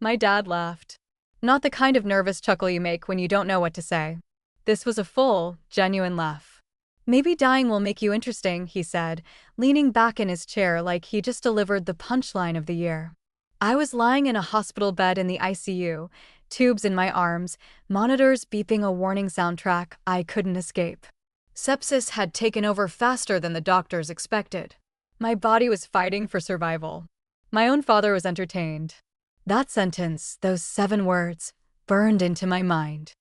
My dad laughed. Not the kind of nervous chuckle you make when you don't know what to say. This was a full, genuine laugh. Maybe dying will make you interesting, he said, leaning back in his chair like he just delivered the punchline of the year. I was lying in a hospital bed in the ICU, tubes in my arms, monitors beeping a warning soundtrack I couldn't escape. Sepsis had taken over faster than the doctors expected. My body was fighting for survival. My own father was entertained. That sentence, those 7 words, burned into my mind.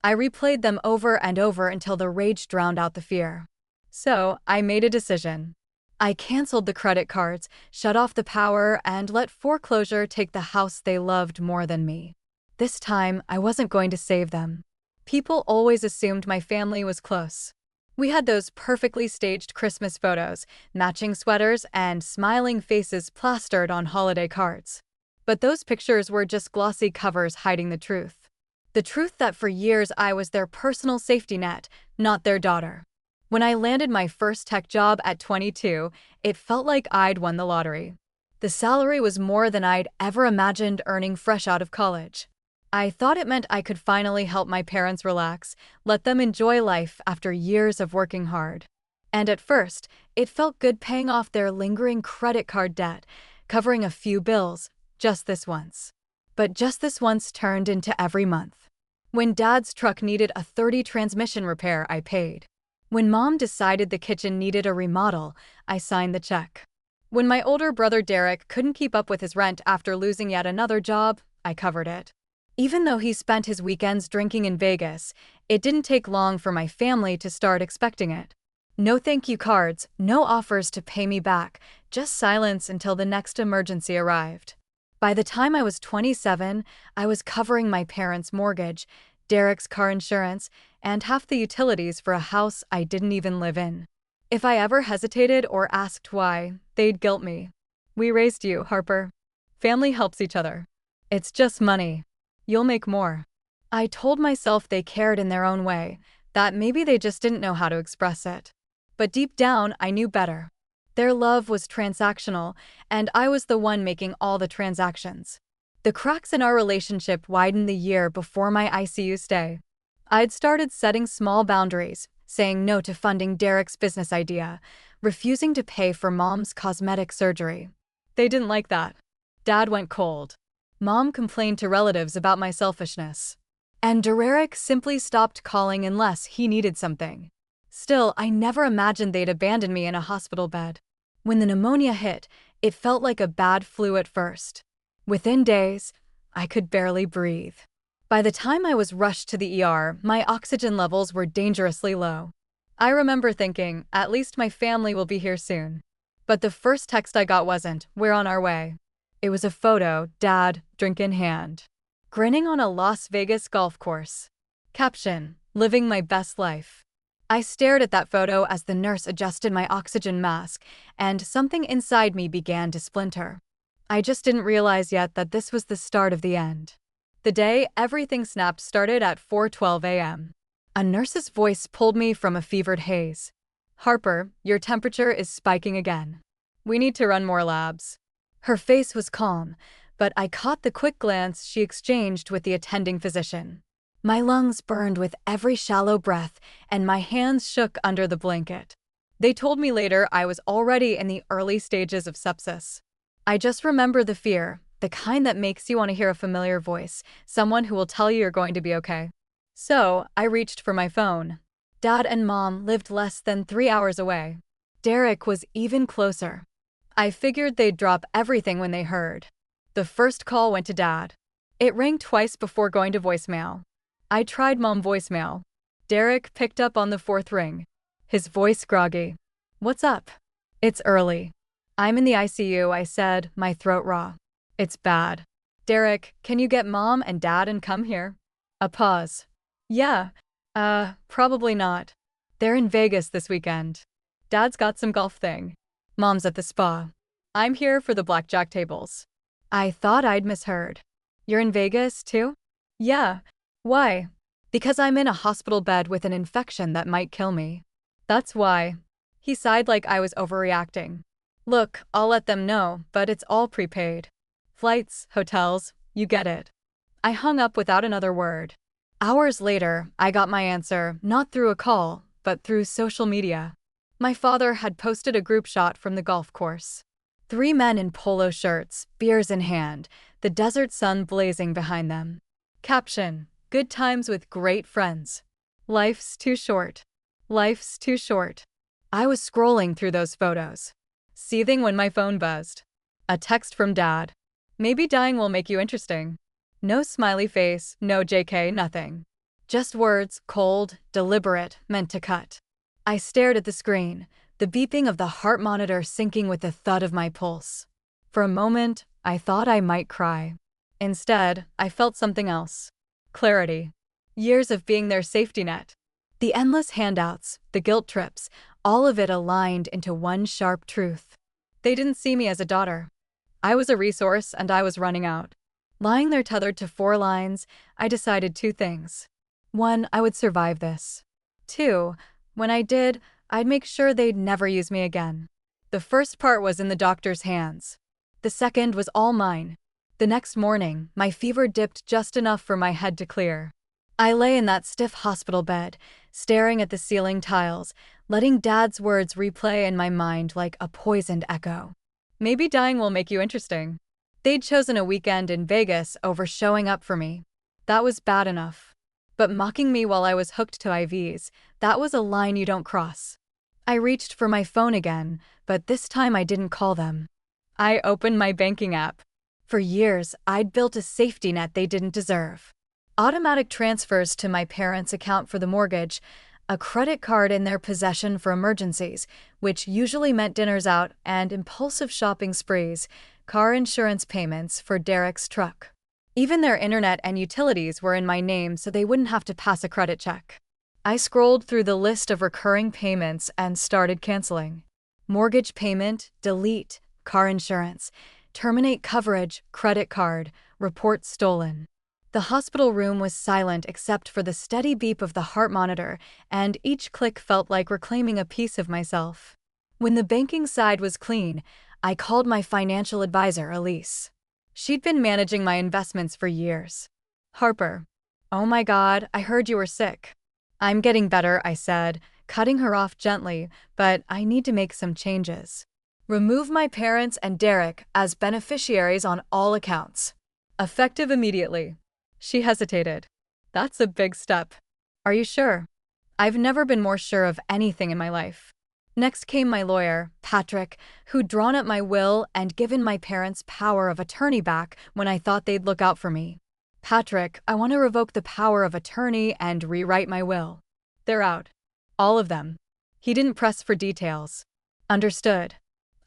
I replayed them over and over until the rage drowned out the fear. So, I made a decision. I canceled the credit cards, shut off the power, and let foreclosure take the house they loved more than me. This time, I wasn't going to save them. People always assumed my family was close. We had those perfectly staged Christmas photos, matching sweaters, and smiling faces plastered on holiday cards. But those pictures were just glossy covers hiding the truth. The truth that for years I was their personal safety net, not their daughter. When I landed my first tech job at 22, it felt like I'd won the lottery. The salary was more than I'd ever imagined earning fresh out of college. I thought it meant I could finally help my parents relax, let them enjoy life after years of working hard. And at first, it felt good paying off their lingering credit card debt, covering a few bills, just this once. But just this once turned into every month. When Dad's truck needed a 30 transmission repair, I paid. When Mom decided the kitchen needed a remodel, I signed the check. When my older brother Derek couldn't keep up with his rent after losing yet another job, I covered it. Even though he spent his weekends drinking in Vegas, it didn't take long for my family to start expecting it. No thank you cards, no offers to pay me back, just silence until the next emergency arrived. By the time I was 27, I was covering my parents' mortgage, Derek's car insurance, and half the utilities for a house I didn't even live in. If I ever hesitated or asked why, they'd guilt me. We raised you, Harper. Family helps each other. It's just money. You'll make more. I told myself they cared in their own way, that maybe they just didn't know how to express it. But deep down, I knew better. Their love was transactional, and I was the one making all the transactions. The cracks in our relationship widened the year before my ICU stay. I'd started setting small boundaries, saying no to funding Derek's business idea, refusing to pay for Mom's cosmetic surgery. They didn't like that. Dad went cold. Mom complained to relatives about my selfishness. And Derek simply stopped calling unless he needed something. Still, I never imagined they'd abandon me in a hospital bed. When the pneumonia hit, it felt like a bad flu at first. Within days, I could barely breathe. By the time I was rushed to the ER, my oxygen levels were dangerously low. I remember thinking, at least my family will be here soon. But the first text I got wasn't, "We're on our way." It was a photo, Dad, drink in hand, grinning on a Las Vegas golf course. Caption, "Living my best life." I stared at that photo as the nurse adjusted my oxygen mask, and something inside me began to splinter. I just didn't realize yet that this was the start of the end. The day everything snapped started at 4:12 a.m. A nurse's voice pulled me from a fevered haze. "Harper, your temperature is spiking again. We need to run more labs." Her face was calm, but I caught the quick glance she exchanged with the attending physician. My lungs burned with every shallow breath, and my hands shook under the blanket. They told me later I was already in the early stages of sepsis. I just remember the fear, the kind that makes you want to hear a familiar voice, someone who will tell you you're going to be okay. So, I reached for my phone. Dad and Mom lived less than 3 hours away. Derek was even closer. I figured they'd drop everything when they heard. The first call went to Dad. It rang twice before going to voicemail. I tried Mom voicemail. Derek picked up on the 4th ring. His voice groggy. "What's up?" "It's early. I'm in the ICU," I said, my throat raw. "It's bad. Derek, can you get Mom and Dad and come here?" A pause. "Yeah. Probably not. They're in Vegas this weekend. Dad's got some golf thing. Mom's at the spa. I'm here for the blackjack tables." I thought I'd misheard. "You're in Vegas, too?" "Yeah. Why?" "Because I'm in a hospital bed with an infection that might kill me." "That's why." He sighed like I was overreacting. "Look, I'll let them know, but it's all prepaid. Flights, hotels, You get it. I hung up without another word. Hours later, I got my answer, not through a call, but through social media. My father had posted a group shot from the golf course. Three men in polo shirts, beers in hand, the desert sun blazing behind them. Caption: Good times with great friends. Life's too short. Life's too short. I was scrolling through those photos, seething when my phone buzzed. A text from Dad. Maybe dying will make you interesting. No smiley face, no JK, nothing. Just words, cold, deliberate, meant to cut. I stared at the screen, the beeping of the heart monitor syncing with the thud of my pulse. For a moment, I thought I might cry. Instead, I felt something else. Clarity. Years of being their safety net. The endless handouts, the guilt trips, all of it aligned into one sharp truth. They didn't see me as a daughter. I was a resource and I was running out. Lying there tethered to 4 lines, I decided 2 things. 1, I would survive this. 2, when I did, I'd make sure they'd never use me again. The first part was in the doctor's hands. The second was all mine. The next morning, my fever dipped just enough for my head to clear. I lay in that stiff hospital bed, staring at the ceiling tiles, letting Dad's words replay in my mind like a poisoned echo. Maybe dying will make you interesting. They'd chosen a weekend in Vegas over showing up for me. That was bad enough. But mocking me while I was hooked to IVs, that was a line you don't cross. I reached for my phone again, but this time I didn't call them. I opened my banking app. For years, I'd built a safety net they didn't deserve. Automatic transfers to my parents' account for the mortgage, a credit card in their possession for emergencies, which usually meant dinners out and impulsive shopping sprees, car insurance payments for Derek's truck. Even their internet and utilities were in my name so they wouldn't have to pass a credit check. I scrolled through the list of recurring payments and started canceling. Mortgage payment, delete, car insurance, terminate coverage, credit card, report stolen. The hospital room was silent except for the steady beep of the heart monitor, and each click felt like reclaiming a piece of myself. When the banking side was clean, I called my financial advisor, Elise. She'd been managing my investments for years. Harper. Oh my God, I heard you were sick. I'm getting better, I said, cutting her off gently, but I need to make some changes. Remove my parents and Derek as beneficiaries on all accounts. Effective immediately. She hesitated. That's a big step. Are you sure? I've never been more sure of anything in my life. Next came my lawyer, Patrick, who'd drawn up my will and given my parents power of attorney back when I thought they'd look out for me. Patrick, I want to revoke the power of attorney and rewrite my will. They're out. All of them. He didn't press for details. Understood.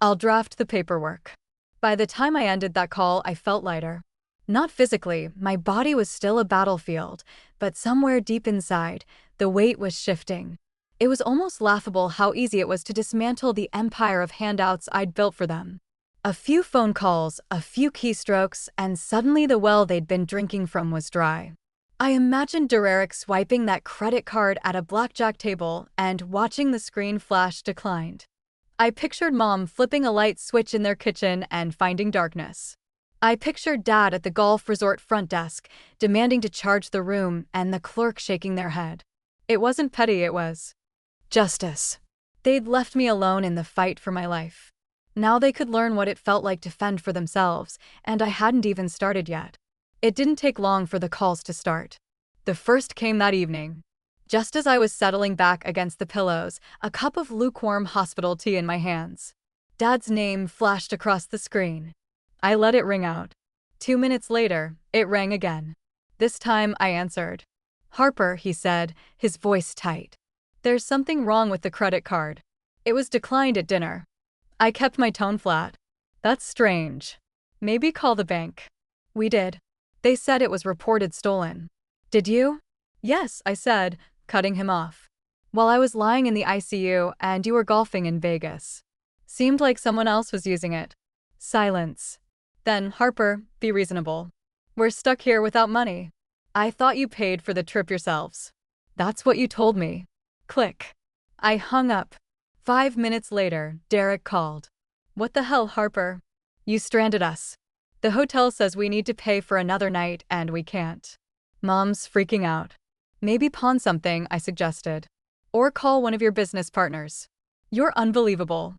I'll draft the paperwork. By the time I ended that call, I felt lighter. Not physically, my body was still a battlefield, but somewhere deep inside, the weight was shifting. It was almost laughable how easy it was to dismantle the empire of handouts I'd built for them. A few phone calls, a few keystrokes, and suddenly the well they'd been drinking from was dry. I imagined Derek swiping that credit card at a blackjack table and watching the screen flash declined. I pictured Mom flipping a light switch in their kitchen and finding darkness. I pictured Dad at the golf resort front desk, demanding to charge the room, and the clerk shaking their head. It wasn't petty, it was justice. They'd left me alone in the fight for my life. Now they could learn what it felt like to fend for themselves, and I hadn't even started yet. It didn't take long for the calls to start. The first came that evening. Just as I was settling back against the pillows, a cup of lukewarm hospital tea in my hands. Dad's name flashed across the screen. I let it ring out. 2 minutes later, it rang again. This time I answered. Harper, he said, his voice tight. There's something wrong with the credit card. It was declined at dinner. I kept my tone flat. That's strange. Maybe call the bank. We did. They said it was reported stolen. Did you? Yes, I said, cutting him off. While I was lying in the ICU and you were golfing in Vegas. Seemed like someone else was using it. Silence. Then, Harper, be reasonable. We're stuck here without money. I thought you paid for the trip yourselves. That's what you told me. Click. I hung up. 5 minutes later, Derek called. What the hell, Harper? You stranded us. The hotel says we need to pay for another night and we can't. Mom's freaking out. Maybe pawn something, I suggested. Or call one of your business partners. You're unbelievable.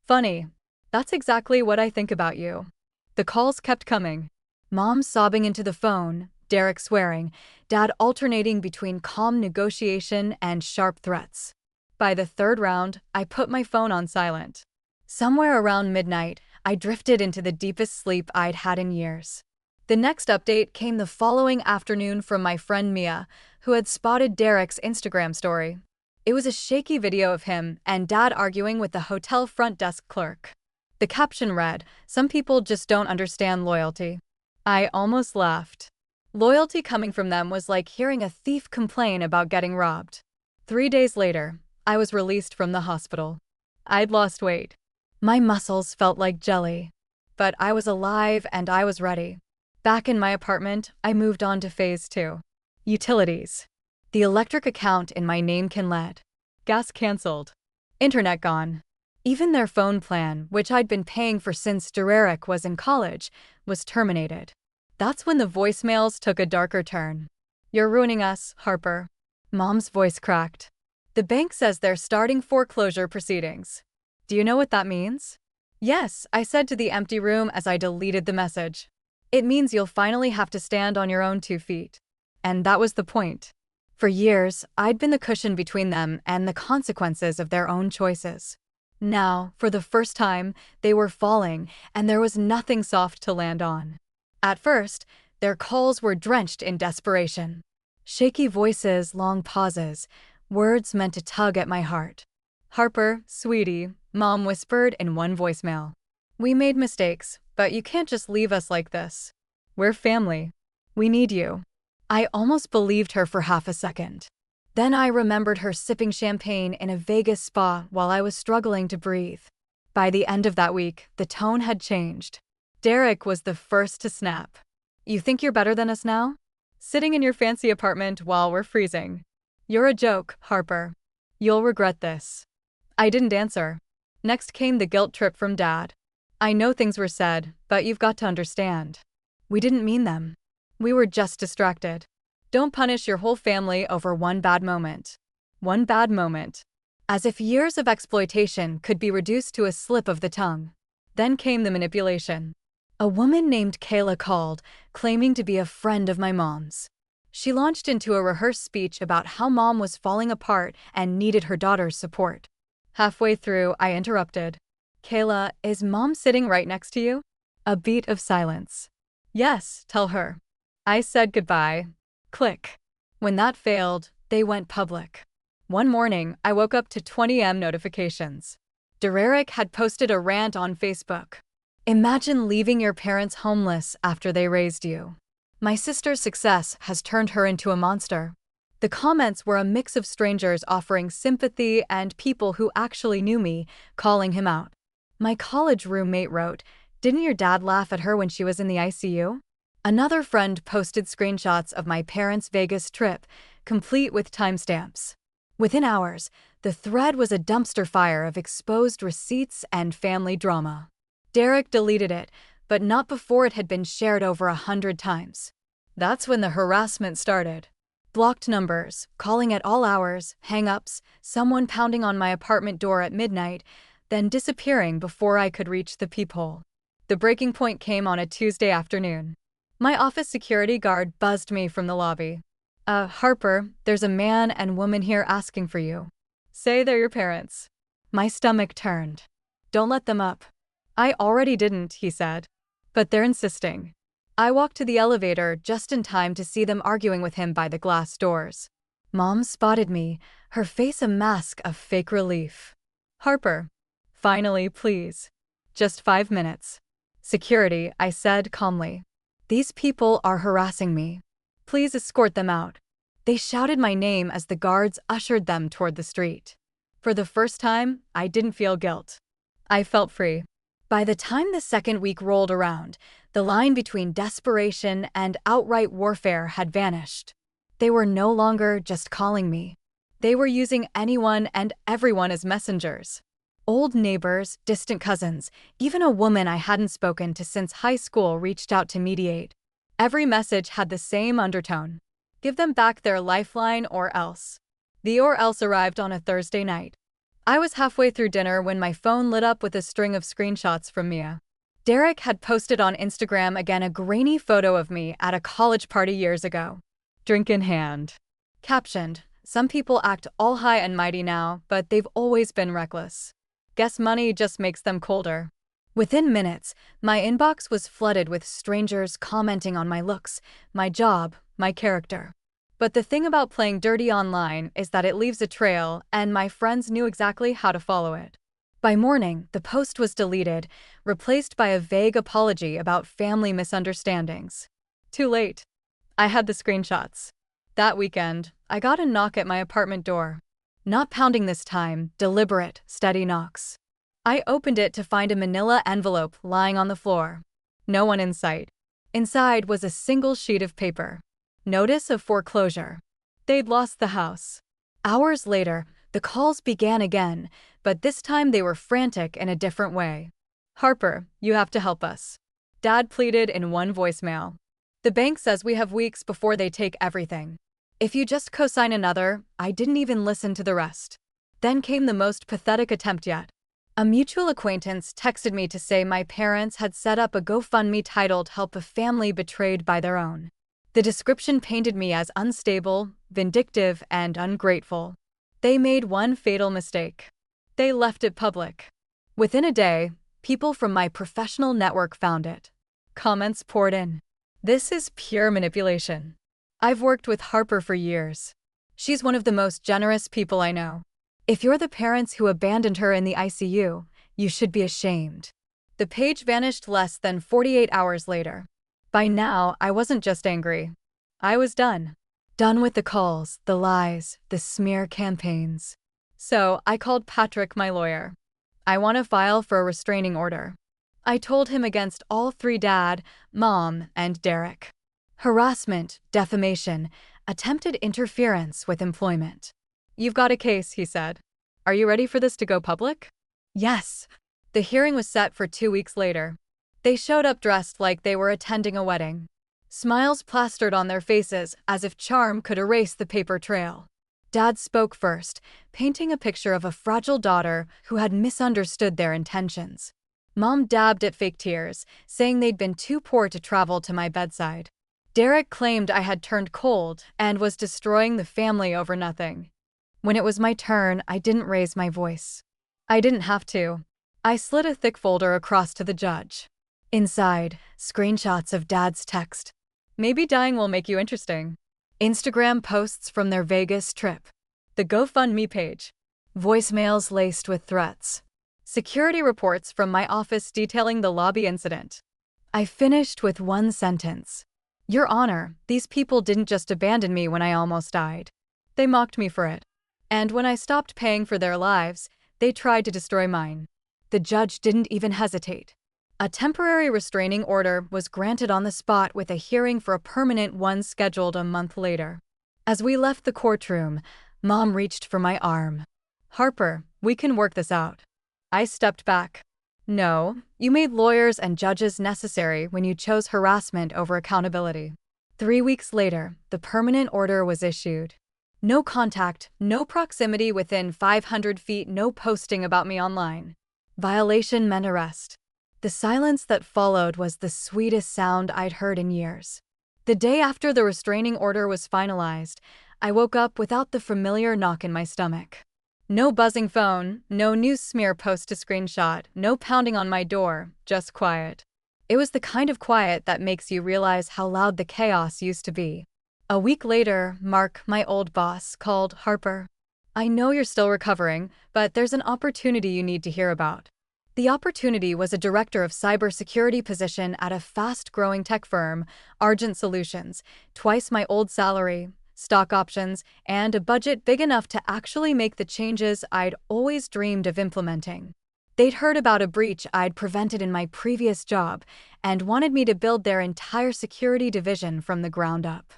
Funny. That's exactly what I think about you. The calls kept coming. Mom sobbing into the phone, Derek swearing, Dad alternating between calm negotiation and sharp threats. By the third round, I put my phone on silent. Somewhere around midnight, I drifted into the deepest sleep I'd had in years. The next update came the following afternoon from my friend Mia, who had spotted Derek's Instagram story. It was a shaky video of him and Dad arguing with the hotel front desk clerk. The caption read, "Some people just don't understand loyalty." I almost laughed. Loyalty coming from them was like hearing a thief complain about getting robbed. 3 days later, I was released from the hospital. I'd lost weight. My muscles felt like jelly. But I was alive and I was ready. Back in my apartment, I moved on to phase 2. Utilities. The electric account in my name can let. Gas cancelled. Internet gone. Even their phone plan, which I'd been paying for since Derek was in college, was terminated. That's when the voicemails took a darker turn. "You're ruining us, Harper." Mom's voice cracked. "The bank says they're starting foreclosure proceedings." "Do you know what that means?" "Yes," I said to the empty room as I deleted the message. "It means you'll finally have to stand on your own 2 feet." And that was the point. For years, I'd been the cushion between them and the consequences of their own choices. Now, for the first time, they were falling, and there was nothing soft to land on. At first, their calls were drenched in desperation. Shaky voices, long pauses, words meant to tug at my heart. "Harper, sweetie," Mom whispered in one voicemail. "We made mistakes, but you can't just leave us like this. We're family. We need you." I almost believed her for half a second. Then I remembered her sipping champagne in a Vegas spa while I was struggling to breathe. By the end of that week, the tone had changed. Derek was the first to snap. "You think you're better than us now? Sitting in your fancy apartment while we're freezing. You're a joke, Harper. You'll regret this." I didn't answer. Next came the guilt trip from Dad. "I know things were said, but you've got to understand. We didn't mean them. We were just distracted. Don't punish your whole family over one bad moment." One bad moment. As if years of exploitation could be reduced to a slip of the tongue. Then came the manipulation. A woman named Kayla called, claiming to be a friend of my mom's. She launched into a rehearsed speech about how Mom was falling apart and needed her daughter's support. Halfway through, I interrupted. "Kayla, is Mom sitting right next to you?" A beat of silence. "Yes, tell her." I said goodbye. Click. When that failed, they went public. One morning, I woke up to 20 notifications. Derek had posted a rant on Facebook. "Imagine leaving your parents homeless after they raised you. My sister's success has turned her into a monster." The comments were a mix of strangers offering sympathy and people who actually knew me, calling him out. My college roommate wrote, "Didn't your dad laugh at her when she was in the ICU?" Another friend posted screenshots of my parents' Vegas trip, complete with timestamps. Within hours, the thread was a dumpster fire of exposed receipts and family drama. Derek deleted it, but not before it had been shared over 100 times. That's when the harassment started. Blocked numbers, calling at all hours, hang-ups, someone pounding on my apartment door at midnight, then disappearing before I could reach the peephole. The breaking point came on a Tuesday afternoon. My office security guard buzzed me from the lobby. Harper, there's a man and woman here asking for you. Say they're your parents." My stomach turned. "Don't let them up." "I already didn't," he said. "But they're insisting." I walked to the elevator just in time to see them arguing with him by the glass doors. Mom spotted me, her face a mask of fake relief. "Harper. Finally, please. Just 5 minutes." "Security," I said calmly. "These people are harassing me. Please escort them out." They shouted my name as the guards ushered them toward the street. For the first time, I didn't feel guilt. I felt free. By the time the second week rolled around, the line between desperation and outright warfare had vanished. They were no longer just calling me. They were using anyone and everyone as messengers. Old neighbors, distant cousins, even a woman I hadn't spoken to since high school reached out to mediate. Every message had the same undertone. Give them back their lifeline or else. The or else arrived on a Thursday night. I was halfway through dinner when my phone lit up with a string of screenshots from Mia. Derek had posted on Instagram again a grainy photo of me at a college party years ago. Drink in hand. Captioned, "Some people act all high and mighty now, but they've always been reckless. Guess money just makes them colder." Within minutes, my inbox was flooded with strangers commenting on my looks, my job, my character. But the thing about playing dirty online is that it leaves a trail, and my friends knew exactly how to follow it. By morning, the post was deleted, replaced by a vague apology about family misunderstandings. Too late. I had the screenshots. That weekend, I got a knock at my apartment door. Not pounding this time, deliberate, steady knocks. I opened it to find a manila envelope lying on the floor. No one in sight. Inside was a single sheet of paper. Notice of foreclosure. They'd lost the house. Hours later, the calls began again, but this time they were frantic in a different way. "Harper, you have to help us," Dad pleaded in one voicemail. "The bank says we have weeks before they take everything. If you just co-sign another." I didn't even listen to the rest. Then came the most pathetic attempt yet. A mutual acquaintance texted me to say my parents had set up a GoFundMe titled "Help a Family Betrayed by Their Own." The description painted me as unstable, vindictive, and ungrateful. They made one fatal mistake. They left it public. Within a day, people from my professional network found it. Comments poured in. "This is pure manipulation. I've worked with Harper for years. She's one of the most generous people I know. If you're the parents who abandoned her in the ICU, you should be ashamed." The page vanished less than 48 hours later. By now, I wasn't just angry. I was done. Done with the calls, the lies, the smear campaigns. So, I called Patrick, my lawyer. "I want to file for a restraining order." I told him against all three: Dad, Mom, and Derek. Harassment, defamation, attempted interference with employment. "You've got a case," he said. "Are you ready for this to go public?" Yes. The hearing was set for 2 weeks later. They showed up dressed like they were attending a wedding. Smiles plastered on their faces as if charm could erase the paper trail. Dad spoke first, painting a picture of a fragile daughter who had misunderstood their intentions. Mom dabbed at fake tears, saying they'd been too poor to travel to my bedside. Derek claimed I had turned cold and was destroying the family over nothing. When it was my turn, I didn't raise my voice. I didn't have to. I slid a thick folder across to the judge. Inside, screenshots of Dad's text. "Maybe dying will make you interesting." Instagram posts from their Vegas trip. The GoFundMe page. Voicemails laced with threats. Security reports from my office detailing the lobby incident. I finished with one sentence. "Your Honor, these people didn't just abandon me when I almost died. They mocked me for it. And when I stopped paying for their lives, they tried to destroy mine." The judge didn't even hesitate. A temporary restraining order was granted on the spot, with a hearing for a permanent one scheduled a month later. As we left the courtroom, Mom reached for my arm. "Harper, we can work this out." I stepped back. "No, you made lawyers and judges necessary when you chose harassment over accountability." 3 weeks later, the permanent order was issued. No contact, no proximity within 500 feet, no posting about me online. Violation meant arrest. The silence that followed was the sweetest sound I'd heard in years. The day after the restraining order was finalized, I woke up without the familiar knock in my stomach. No buzzing phone, no news smear post to screenshot, no pounding on my door, just quiet. It was the kind of quiet that makes you realize how loud the chaos used to be. A week later, Mark, my old boss, called. "Harper, I know you're still recovering, but there's an opportunity you need to hear about." The opportunity was a director of cybersecurity position at a fast-growing tech firm, Argent Solutions, twice my old salary, stock options, and a budget big enough to actually make the changes I'd always dreamed of implementing. They'd heard about a breach I'd prevented in my previous job and wanted me to build their entire security division from the ground up.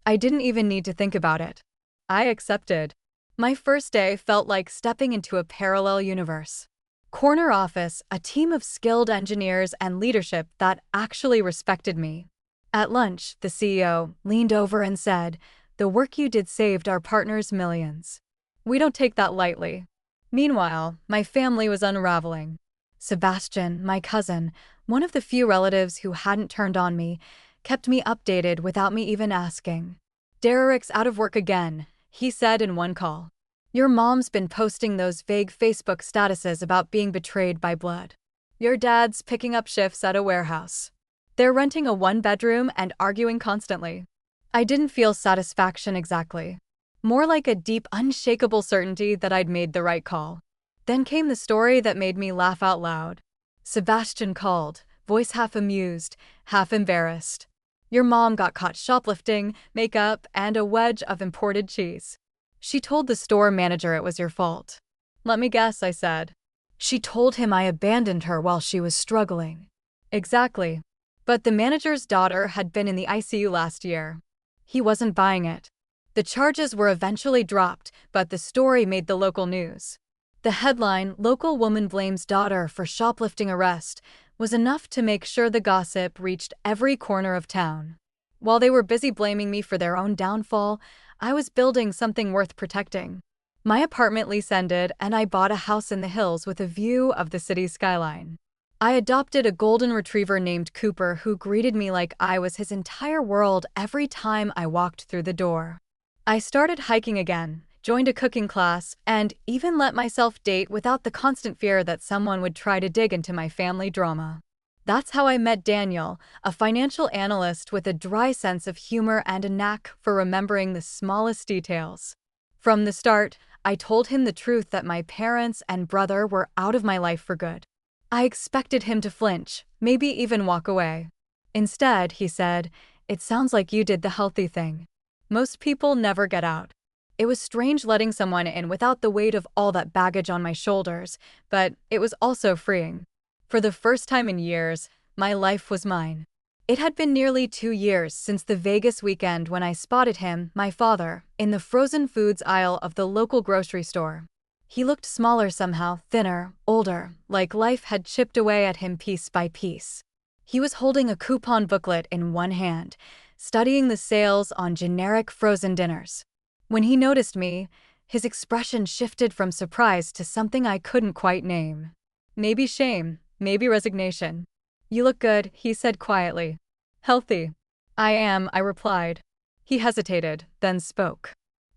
I didn't even need to think about it. I accepted. My first day felt like stepping into a parallel universe. Corner office, a team of skilled engineers and leadership that actually respected me. At lunch, the CEO leaned over and said, "The work you did saved our partners millions. We don't take that lightly." Meanwhile, my family was unraveling. Sebastian, my cousin, one of the few relatives who hadn't turned on me, kept me updated without me even asking. "Derek's out of work again," he said in one call. "Your mom's been posting those vague Facebook statuses about being betrayed by blood. Your dad's picking up shifts at a warehouse. They're renting a one-bedroom and arguing constantly." I didn't feel satisfaction exactly. More like a deep, unshakable certainty that I'd made the right call. Then came the story that made me laugh out loud. Sebastian called, voice half amused, half embarrassed. "Your mom got caught shoplifting, makeup, and a wedge of imported cheese. She told the store manager it was your fault." "Let me guess," I said. "She told him I abandoned her while she was struggling." Exactly. But the manager's daughter had been in the ICU last year. He wasn't buying it. The charges were eventually dropped, but the story made the local news. The headline, "Local Woman Blames Daughter for Shoplifting Arrest," was enough to make sure the gossip reached every corner of town. While they were busy blaming me for their own downfall, I was building something worth protecting. My apartment lease ended, and I bought a house in the hills with a view of the city's skyline. I adopted a golden retriever named Cooper who greeted me like I was his entire world every time I walked through the door. I started hiking again, joined a cooking class, and even let myself date without the constant fear that someone would try to dig into my family drama. That's how I met Daniel, a financial analyst with a dry sense of humor and a knack for remembering the smallest details. From the start, I told him the truth that my parents and brother were out of my life for good. I expected him to flinch, maybe even walk away. Instead, he said, "It sounds like you did the healthy thing. Most people never get out." It was strange letting someone in without the weight of all that baggage on my shoulders, but it was also freeing. For the first time in years, my life was mine. It had been nearly 2 years since the Vegas weekend when I spotted him, my father, in the frozen foods aisle of the local grocery store. He looked smaller somehow, thinner, older, like life had chipped away at him piece by piece. He was holding a coupon booklet in one hand, studying the sales on generic frozen dinners. When he noticed me, his expression shifted from surprise to something I couldn't quite name. Maybe shame, maybe resignation. "You look good," he said quietly. "Healthy." "I am," I replied. He hesitated, then spoke.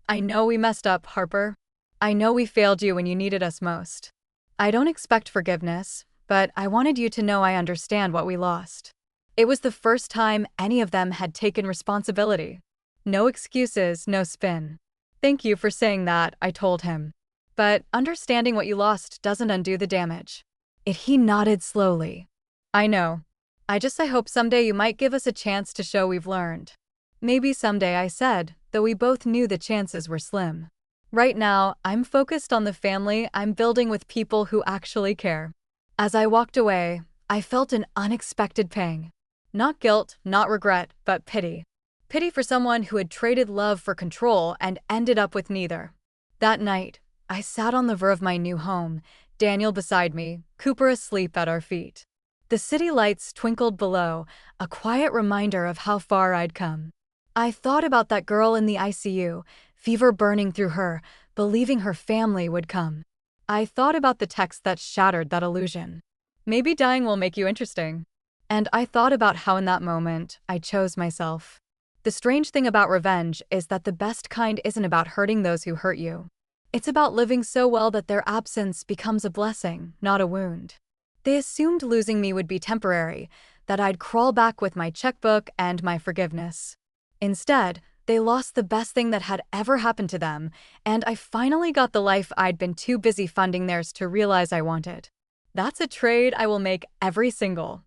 "I know we messed up, Harper. I know we failed you when you needed us most. I don't expect forgiveness, but I wanted you to know I understand what we lost." It was the first time any of them had taken responsibility. No excuses, no spin. "Thank you for saying that," I told him. "But understanding what you lost doesn't undo the damage." He nodded slowly. "I know. I hope someday you might give us a chance to show we've learned." "Maybe someday," I said, though we both knew the chances were slim. Right now, I'm focused on the family I'm building with people who actually care. As I walked away, I felt an unexpected pang. Not guilt, not regret, but pity. Pity for someone who had traded love for control and ended up with neither. That night, I sat on the verge of my new home, Daniel beside me, Cooper asleep at our feet. The city lights twinkled below, a quiet reminder of how far I'd come. I thought about that girl in the ICU, fever burning through her, believing her family would come. I thought about the text that shattered that illusion. "Maybe dying will make you interesting." And I thought about how in that moment, I chose myself. The strange thing about revenge is that the best kind isn't about hurting those who hurt you. It's about living so well that their absence becomes a blessing, not a wound. They assumed losing me would be temporary, that I'd crawl back with my checkbook and my forgiveness. Instead, they lost the best thing that had ever happened to them, and I finally got the life I'd been too busy funding theirs to realize I wanted. That's a trade I will make every single